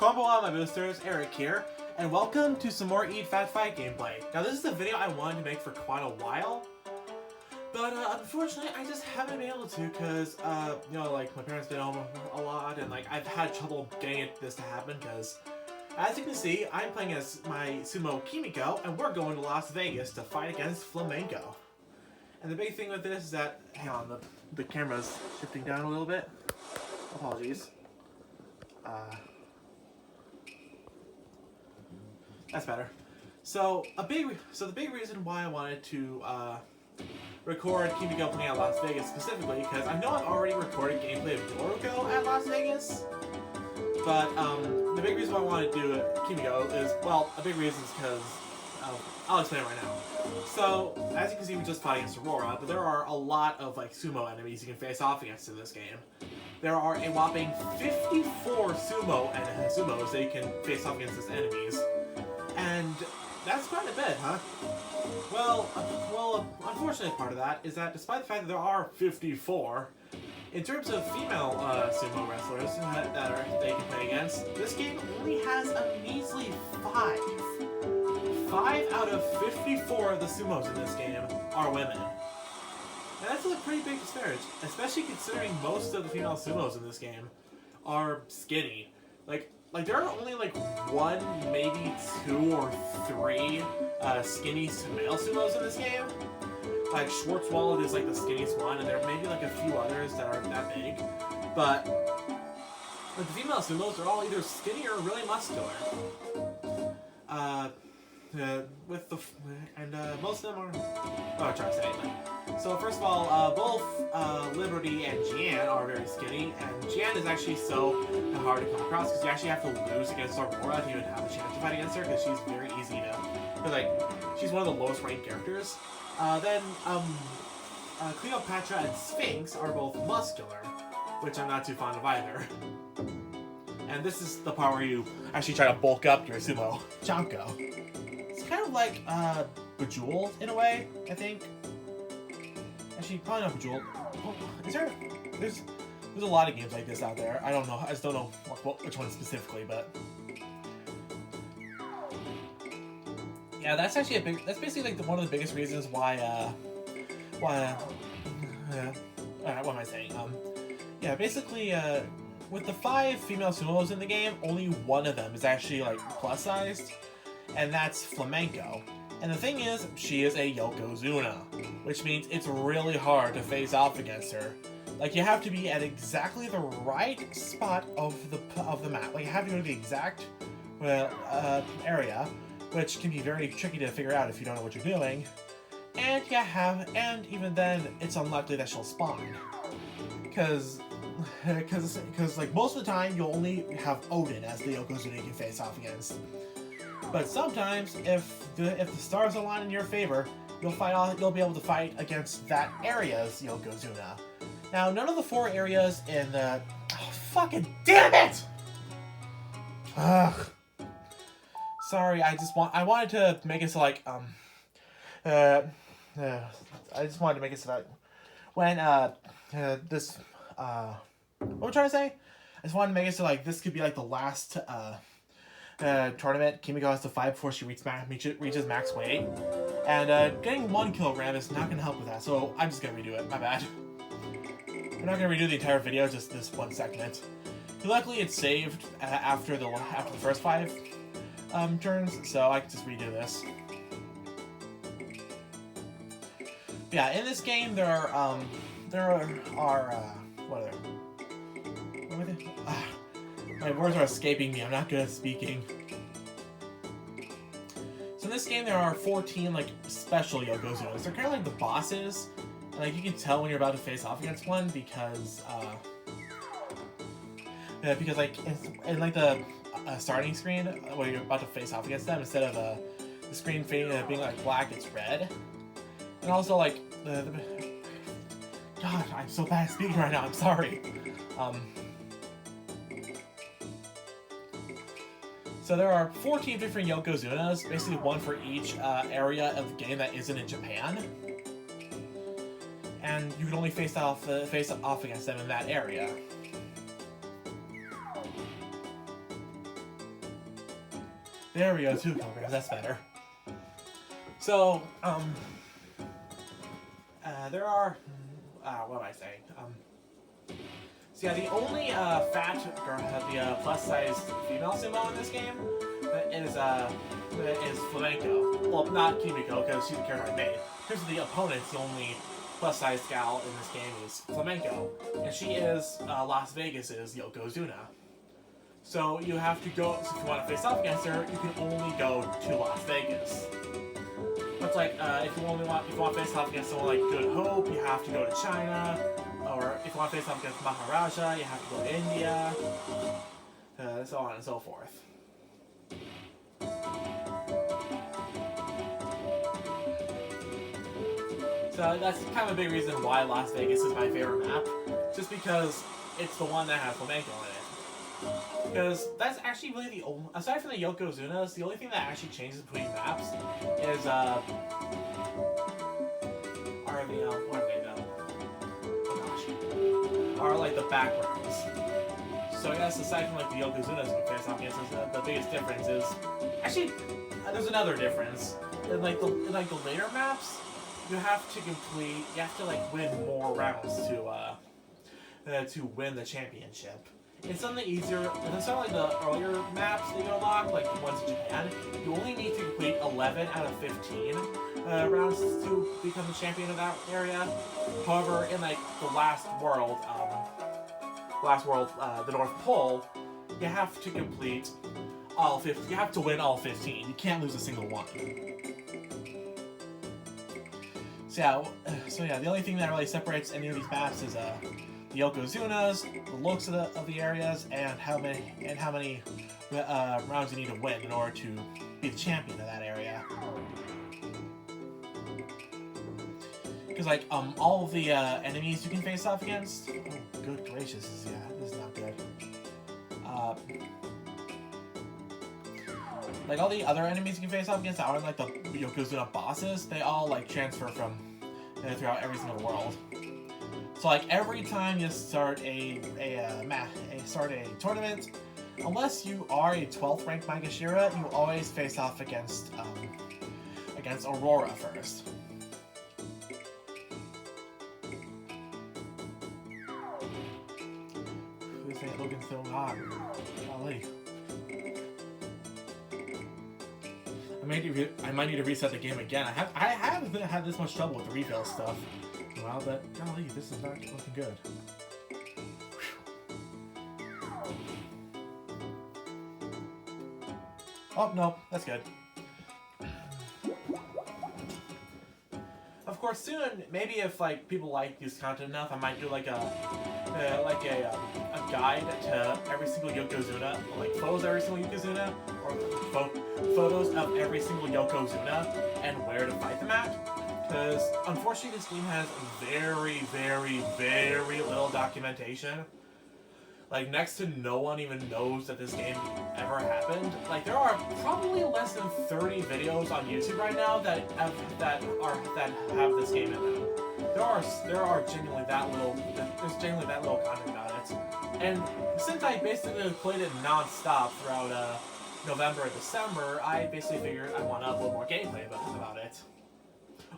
Combo on my boosters, Eric here, and welcome to some more Eat Fat Fight gameplay. Now this is a video I wanted to make for quite a while, but unfortunately I just haven't been able to because, you know, like my parents been home a lot and like I've had trouble getting this to happen because, as you can see, I'm playing as my sumo Kimiko and we're going to Las Vegas to fight against Flamenco. And the big thing with this is that, hang on, the camera's shifting down a little bit. Apologies. That's better. So the big reason why I wanted to record Kimiko playing at Las Vegas specifically, because I know I've already recorded gameplay of Doroko at Las Vegas, but the big reason why I wanted to do Kimiko is, well, a big reason is because I'll explain it right now. So as you can see, we just fought against Aurora, but there are a lot of like sumo enemies you can face off against in this game. There are a whopping 54 sumos that you can face off against as enemies. And that's quite a bit, huh? Well, unfortunate part of that is that despite the fact that there are 54, in terms of female sumo wrestlers that they can play against, this game only has a measly 5. 5 out of 54 of the sumos in this game are women. And that's a pretty big disparage, especially considering most of the female sumos in this game are skinny. Like there are only like 1, maybe 2 or 3 skinny male sumos in this game. Like Schwarzwald is like the skinniest one, and there may be like a few others that aren't that big. But the female sumos are all either skinny or really muscular. Most of them are. Oh, I'm trying to say. So first of all, both Liberty and Jian are very skinny, and Jian is actually so hard to come across because you actually have to lose against Aurora to even have a chance to fight against her because she's very easy to. Because like she's one of the lowest ranked characters. Then Cleopatra and Sphinx are both muscular, which I'm not too fond of either. And this is the part where you actually try to bulk up your sumo Chanko. It's kind of like Bejeweled in a way, I think. Actually, probably not Bejeweled. Oh, is there? There's a lot of games like this out there. I don't know. I just don't know which one specifically, but yeah, that's actually that's basically like one of the biggest reasons why what am I saying? Yeah, basically with the 5 female sumos in the game, only one of them is actually like plus sized, and that's Flamenco. And the thing is, she is a Yokozuna, which means it's really hard to face off against her. Like, you have to be at exactly the right spot of the map. Like, you have to go to the exact area, which can be very tricky to figure out if you don't know what you're doing. And even then, it's unlikely that she'll spawn, because like most of the time you'll only have Odin as the Yokozuna you can face off against. But sometimes, if the stars align in your favor, you'll be able to fight against that area's Yokozuna. Now, none of the 4 areas in the... Oh, fucking damn it! Ugh. Sorry, I wanted to make it so, like, I just wanted to make it so that when, what am I trying to say? I just wanted to make it so, like, this could be, like, the last, tournament Kimiko has to fight before she reaches max weight. And, getting 1 kilogram is not gonna help with that, so I'm just gonna redo it. My bad. I'm not gonna redo the entire video, just this one segment. Luckily, it's saved after the first 5 turns, so I can just redo this. Yeah, in this game there are what are they? My words are escaping me. I'm not good at speaking. So in this game there are 14 like special Yokozunas. They're kind of like the bosses. Like, you can tell when you're about to face off against one because like in like the starting screen when you're about to face off against them, instead of the screen being like black, it's red. And also like God, I'm so bad at speaking right now. I'm sorry. So there are 14 different Yokozunas, basically one for each area of the game that isn't in Japan. And you can only face off against them in that area. There we go, 2 kilograms. That's better. So, there are. What am I saying? So yeah, the only fat girl, the plus-sized female sumo in this game is Flamenco. Well, not Kimiko, because she's a character I made. Here's the opponent, the only plus-sized gal in this game is Flamenco, and she is Las Vegas's Yokozuna. So you have to go. So if you want to face off against her, you can only go to Las Vegas. But like, if you want to face off against someone like Good Hope, you have to go to China. Or if you want to face off against Maharaja, you have to go to India. So on and so forth. So that's kind of a big reason why Las Vegas is my favorite map. Just because it's the one that has Flamenco in it. Because that's actually really the only, aside from the Yokozunas, the only thing that actually changes between maps is, what are they now? Oh gosh. Are like the backgrounds. So I guess aside from like the Yokozunas you can face off against, the biggest difference is, actually, there's another difference. In like the later maps, you have to like win more rounds to win the championship. It's something easier. It's not like the earlier maps that you unlock, like the ones in Japan. You only need to complete 11 out of 15 rounds to become the champion of that area. However, in like the last world, the North Pole, you have to complete all 15. You have to win all 15. You can't lose a single one. So yeah, the only thing that really separates any of these maps is the Yokozunas, the looks of the areas, and how many rounds you need to win in order to be the champion of that area. Because like all of the enemies you can face off against. Oh, good gracious! Yeah, this is not good. Like all the other enemies you can face off against that aren't like the Yokozuna bosses, they all like transfer from throughout every single world. So like every time you start a tournament, unless you are a 12th ranked Maegashira, you always face off against Aurora first. This ain't looking so hot. Golly. I might need to reset the game again. I haven't had this much trouble with the refill stuff. Wow, but golly, this is not looking good. Oh no, that's good. Of course, soon, maybe if like people like this content enough, I might do like a guide to every single Yokozuna, like photos of every single Yokozuna, or photos of every single Yokozuna and where to fight them at. Because unfortunately, this game has very, very, very little documentation. Like, next to no one even knows that this game ever happened. Like, there are probably less than 30 videos on YouTube right now that have this game in them. There are genuinely that little. There's genuinely that little content about it. And since I basically played it non-stop throughout November and December, I basically figured I want to upload more gameplay about it.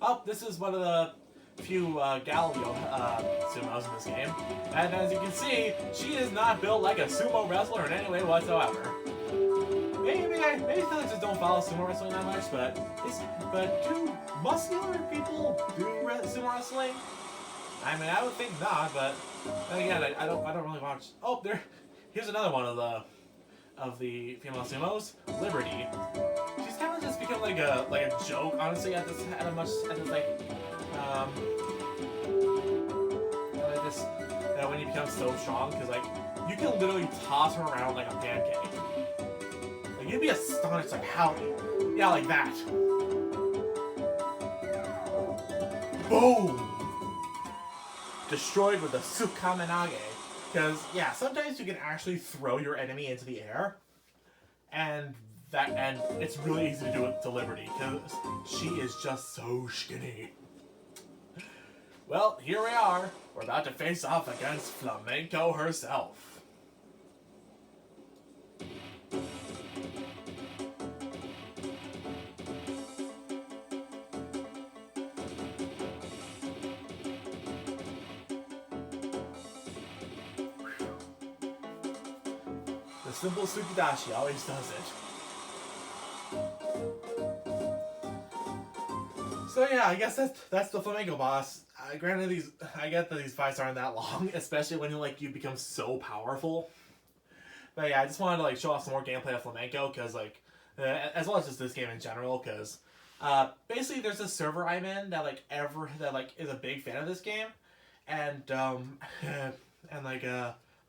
Oh, this is one of the few Galio sumos in this game. And as you can see, she is not built like a sumo wrestler in any way whatsoever. Maybe I just don't follow sumo wrestling that much, but do muscular people do sumo wrestling? I mean, I would think not, but then again, I don't really watch. Oh, here's another one of the female sumos, Liberty. She's kind of just become like a joke, honestly, when you become so strong, because like you can literally toss her around like a pancake. Like you'd be astonished, like how, yeah, like that. Boom! Destroyed with the Sukamenage. Because yeah, sometimes you can actually throw your enemy into the air, and it's really easy to do it to Liberty because she is just so skinny. Well, here we are. We're about to face off against Flamenco herself. The simple Tsukidashi always does it. So yeah, I guess that's the Flamenco boss. Granted, I get that these fights aren't that long, especially when you become so powerful. But yeah, I just wanted to like show off some more gameplay of Flamenco because as well as just this game in general, because basically there's a server I'm in that is a big fan of this game, and and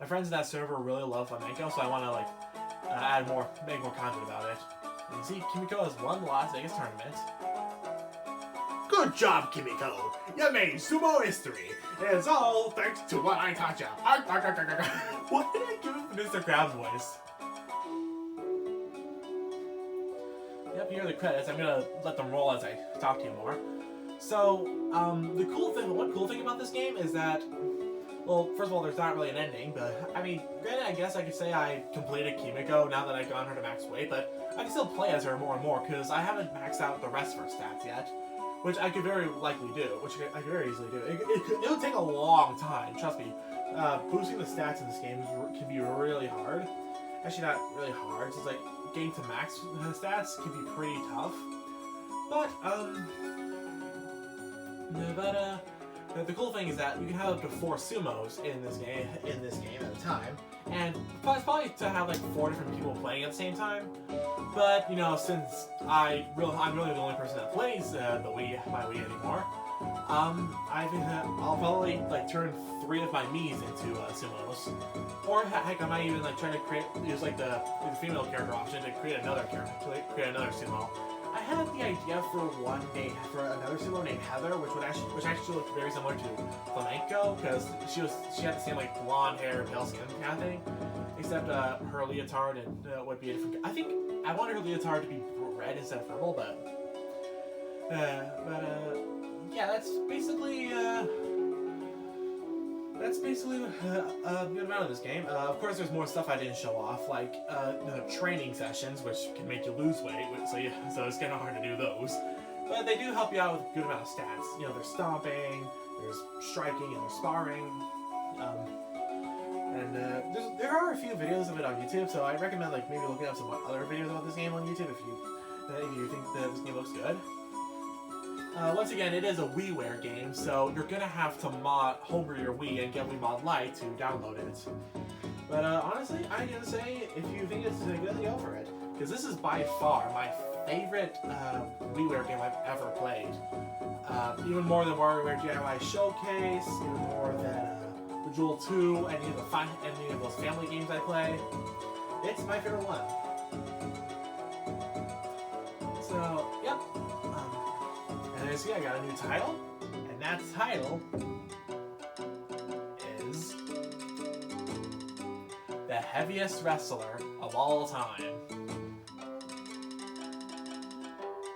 my friends in that server really love Flamenco, so I want to make more content about it. And you see, Kimiko has won the Las Vegas tournament. Good job, Kimiko! You made sumo history! It's all thanks to what I taught you! What did I give him Mr. Krabs' voice? Yep, here are the credits. I'm gonna let them roll as I talk to you more. So, one cool thing about this game is that, well, first of all, there's not really an ending, but, I mean, granted, I guess I could say I completed Kimiko now that I've gotten her to max weight, but I can still play as her more and more, because I haven't maxed out the rest of her stats yet. Which I could very likely do, which I could very easily do. It would take a long time, trust me. Boosting the stats in this game can be really hard. Actually, not really hard. It's like getting to max stats can be pretty tough. But the cool thing is that you can have up to 4 sumos in this game at a time, and it's probably to have like 4 different people playing at the same time. But you know, since I'm really the only person that plays my Wii anymore, I'll probably like turn 3 of my Miis into sumos, or heck, I might even like try to use the female character option to create another character, create another sumo. I had the idea for another sumo named Heather, which actually looked very similar to Flamenco, because she had the same like blonde hair, pale skin kind of thing, except her leotard would be a different. I think I wanted her leotard to be red instead of purple, but yeah, that's basically a good amount of this game. Of course, there's more stuff I didn't show off, like training sessions, which can make you lose weight, so it's kind of hard to do those. But they do help you out with a good amount of stats. You know, there's stomping, there's striking, and there's sparring. There are a few videos of it on YouTube, so I recommend maybe looking up some other videos about this game on YouTube if you think that this game looks good. Once again, it is a WiiWare game, so you're gonna have to homebrew your Wii and get Wiimote Lite to download it. But honestly, I'm gonna say if you think it's good, go for it, because this is by far my favorite WiiWare game I've ever played. Even more than WarioWare DIY Showcase, even more than Jewel 2, any of those family games I play. It's my favorite one. So, yep. And as you see, I got a new title, and that title is the heaviest wrestler of all time.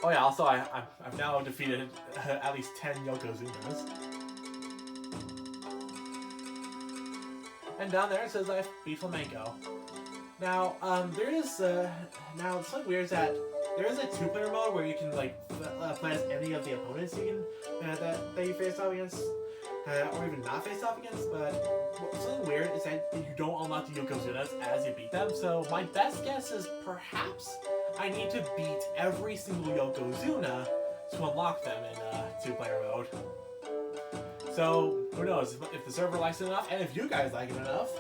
Oh yeah, also I've now defeated at least 10 Yokozunas. And down there it says I beat Flamenco. Now, now something weird is that there is a 2-player mode where you can play as any of the opponents that you face off against, or even not face off against. But something weird is that you don't unlock the Yokozunas as you beat them. So my best guess is perhaps I need to beat every single Yokozuna to unlock them in 2-player mode. So, who knows, if the server likes it enough, and if you guys like it enough,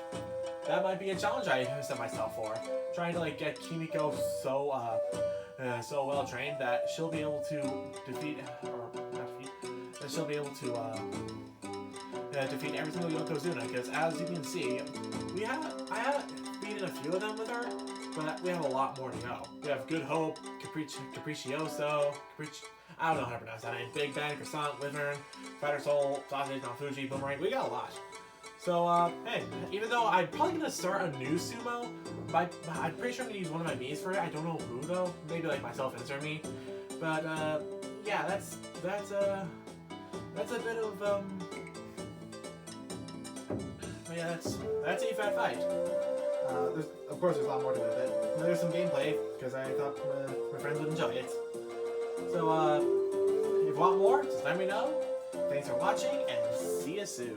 that might be a challenge I set myself for. Trying to get Kimiko so well trained that she'll be able to defeat every single Yokozuna, because as you can see, I haven't beaten a few of them with her, but we have a lot more to go. We have Good Hope, Capriccioso, I don't know how to pronounce that name. Big Ben, Croissant, Wyvern, Fighter Soul, Sausage, Fuji, Boomerang. We got a lot. So, hey, even though I'm probably going to start a new sumo, I'm pretty sure I'm going to use one of my Miis for it. I don't know who, though. Maybe, my self-insert me. But, yeah, that's a bit of, yeah, that's a fat fight. Of course, there's a lot more to it, but there's some gameplay, because I thought my friends would enjoy it. So, if you want more, just let me know. Thanks for watching, and see you soon.